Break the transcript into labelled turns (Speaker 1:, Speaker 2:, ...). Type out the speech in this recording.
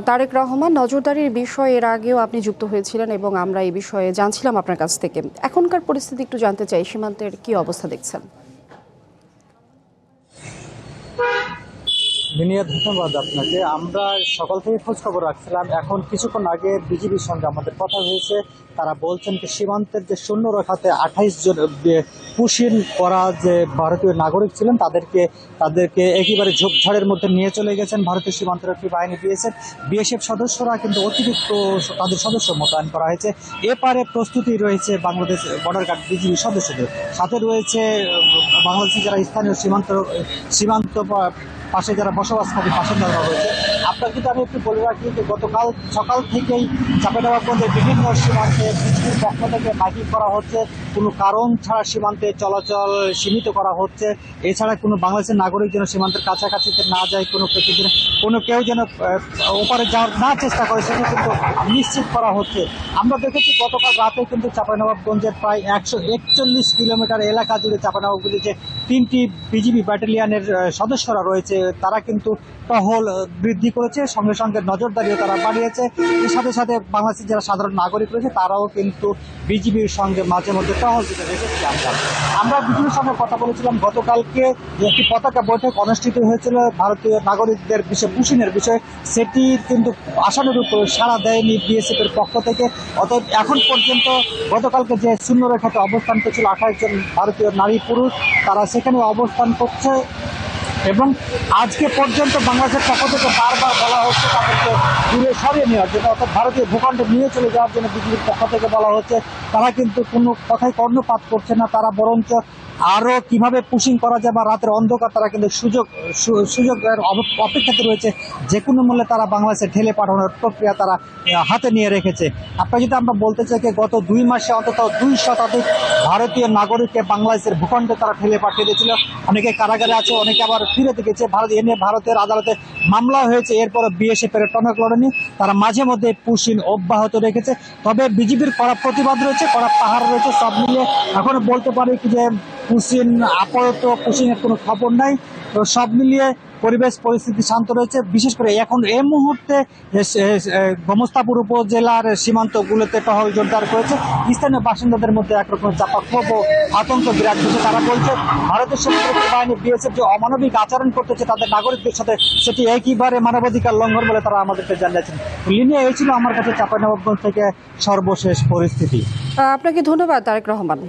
Speaker 1: তারেক রহমান, নজরদারির বিষয়ে এর আগেও আপনি যুক্ত হয়েছিলেন এবং আমরা এই বিষয়ে জানছিলাম আপনার কাছ থেকে। এখনকার পরিস্থিতি একটু জানতে চাই, সীমান্তের কি অবস্থা দেখছেন?
Speaker 2: বিনিয়োগ ধন্যবাদ আপনাকে। আমরা সকাল থেকে খোঁজ খবর রাখছিলাম। এখন কিছুক্ষণ আগে বিজিবির সঙ্গে আমাদের কথা হয়েছে। তারা বলছেন যে সীমান্তের যে শূন্য রেখাতে 28 জন পুশিন করা যে ভারতীয় নাগরিক ছিলেন তাদেরকে একেবারে ঝোপঝাড়ের মধ্যে নিয়ে চলে গেছেন ভারতীয় সীমান্তরক্ষী বাহিনী বিএসএফ সদস্যরা, কিন্তু অতিরিক্ত তাদের সদস্য মোতায়েন করা হয়েছে। এপারে প্রস্তুতি রয়েছে বাংলাদেশ বর্ডার গার্ড বিজিবি সদস্যদের, সাথে রয়েছে বাংলাদেশের যারা স্থানীয় সীমান্ত পাশে যারা বসবাসকারী বাসিন্দারা রয়েছে। আপনার কিন্তু আমি একটু বলে রাখি যে গতকাল সকাল থেকেই চাঁপাইনবাবগঞ্জের বিভিন্ন সীমান্তে বিজিবির পক্ষ থেকে মাইকিং করা হচ্ছে। কোনো কারণ ছাড়া সীমান্তে চলাচল সীমিত করা হচ্ছে। এছাড়া কোনো বাংলাদেশের নাগরিক যেন সীমান্তের কাছাকাছিতে না যায়, কোনো কেউ যেন ওপারে যাওয়ার না চেষ্টা করে সেটা কিন্তু নিশ্চিত করা হচ্ছে। আমরা দেখেছি গতকাল রাতে কিন্তু চাঁপাইনবাবগঞ্জের প্রায় 141 কিলোমিটার এলাকা জুড়ে চাঁপাইনবাবগঞ্জে যে 3টি বিজিবি ব্যাটালিয়নের সদস্যরা রয়েছে তারা কিন্তু টহল বৃদ্ধি করেছে, সঙ্গে সঙ্গে নজরদারিও তারা বাড়িয়েছে। এর সাথে সাথে বাংলাদেশের যারা সাধারণ নাগরিক রয়েছে তারাও কিন্তু বিজিবির সঙ্গে মাঝে মধ্যে টহল দিতে দেখেছি। আমরা বিজিবির সঙ্গে কথা বলেছিলাম। গতকালকে একটি পতাকা বৈঠক অনুষ্ঠিত হয়েছিল ভারতীয় নাগরিকদের বিষয়ে, পুশিনের বিষয়ে, সেটি কিন্তু আশানুরূপ সাড়া দেয়নি বিএসএফ এর পক্ষ থেকে। অতএব এখন পর্যন্ত গতকালকে যে শূন্য রেখাতে অবস্থান করছিল 28 জন ভারতীয় নারী পুরুষ, তারা সেখানে অবস্থান করছে এবং আজকে পর্যন্ত বাংলাদেশের পক্ষ থেকে বারবার বলা হচ্ছে তাদেরকে দূরে সরিয়ে নেওয়ার জন্য, অর্থাৎ ভারতীয় ভূখণ্ডে নিয়ে চলে যাওয়ার জন্য বিজিবির পক্ষ থেকে বলা হচ্ছে। তারা কিন্তু কোনো কথাই কর্ণপাত করছে না, তারা বরঞ্চ আরও কিভাবে পুশিং করা যায় বা রাতের অন্ধকার তারা কিন্তু সুযোগের অপেক্ষাতে রয়েছে। যে কোনো মূল্যে তারা বাংলাদেশে ঠেলে পাঠানোর প্রক্রিয়া তারা হাতে নিয়ে রেখেছে। আপনার যদি আমরা বলতে চাই যে গত 2 মাসে অন্তত 2 শতাধিক ভারতীয় নাগরিককে বাংলাদেশের ভূখণ্ডে তারা ঠেলে পাঠিয়ে দিয়েছিল। অনেকে কারাগারে আছে, অনেকে আবার ফিরে গেছে। এ নিয়ে ভারতের আদালতে মামলা হয়েছে। এরপর বিএসএফ এর টনক লড়েনি, তারা মাঝে মধ্যে পুশিং অব্যাহত রেখেছে। তবে বিজিবির কড়া প্রতিবাদ রয়েছে, কড়া পাহাড় রয়েছে। সব মিলিয়ে এখনো বলতে পারি কি যে আপাতত পুশিংয়ের কোনো খবর নাই। তো সব মিলিয়ে পরিবেশ পরিস্থিতি শান্ত রয়েছে। বিশেষ করে এখন এই মুহূর্তে গোমস্তাপুর উপজেলার সীমান্তগুলোতে টহল জোরদার করেছে। স্থানীয় বাসিন্দাদের মধ্যে একরকম চাপা ক্ষোভ ও আতঙ্ক বিরাজ করছে। তারা বলছে ভারতের সীমান্তরক্ষী বাহিনী বিএসএফ যে অমানবিক আচরণ করতেছে তাদের নাগরিকদের সাথে, সেটি একইবারে মানবাধিকার লঙ্ঘন বলে তারা আমাদেরকে জানিয়েছেন। লিনিয়া এই ছিল আমার কাছে চাঁপাইনবাবগঞ্জ থেকে সর্বশেষ পরিস্থিতি।
Speaker 1: আপনাকে ধন্যবাদ তারেক রহমান।